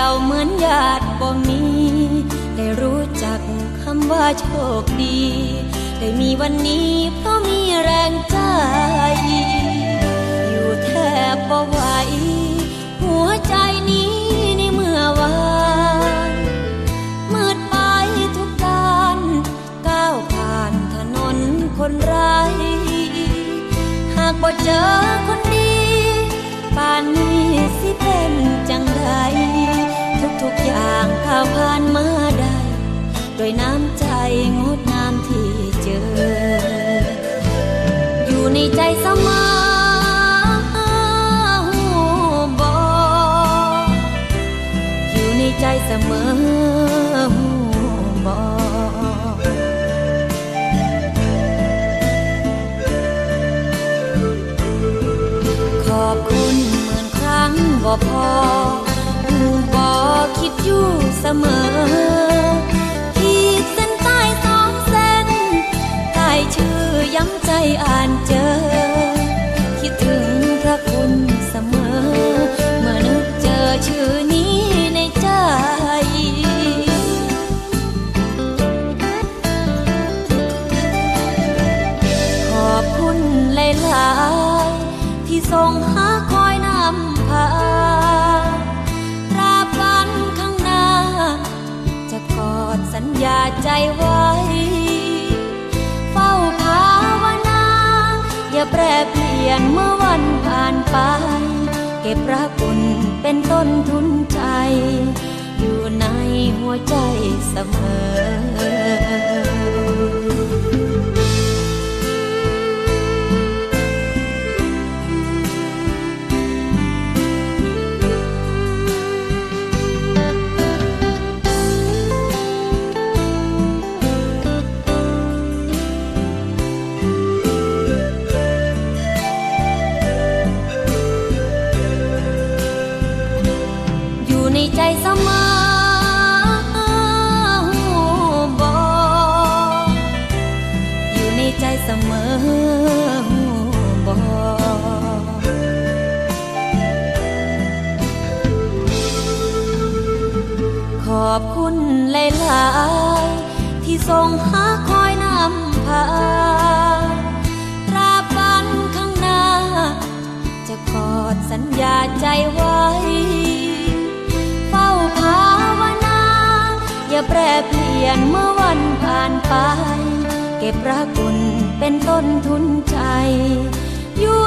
ยวเหมือนญาติบ่มีได้รู้จักคำว่าโชคดีได้มีวันนี้เพราะมีแรงใจอยู่แทบบ่ไหวหัวใจนี้ในเมื่อวานมืดไปทุกด้านก้าวผ่านถนนคนไร้หากบ่เจอคนดีป่านนี้สิเป็นจังใดทุกอย่างก้าวผ่านมาได้ด้วยน้ำใจงดงามที่เจออยู่ในใจเสมอบ่อยู่ในใจเสมอบ่ขอบคุณหมื่นครั้งบ่พอบ่คิดอยู่เสมอขีดเส้นใต้2 เส้นใต้ชื่อย้ำใจอ่านเจอคิดถึงพระคุณเสมอเมื่อนึกเจอชื่อนี้ในใจขอบคุณหลายๆที่ส่งหาคอยนำพาตราบวันข้างหน้าจะกอดสัญญาใจไว้เฝ้าภาวนาอย่าแปรเปลี่ยนเมื่อวันผ่านไปเก็บรักคุณเป็นต้นทุนใจอยู่ในหัวใจเสมอในใจเสมอบ่อยู่ในใจเสมอบ่ขอบคุณหลายๆที่ส่งหาคอยนำพาตราบวันข้างหน้าจะกอดสัญญาใจไว้เฝ้าภาวนาอย่าแปรเปลี่ยนเมื่อวันผ่านไปเก็บรักคุณเป็นต้นทุนใจอยู่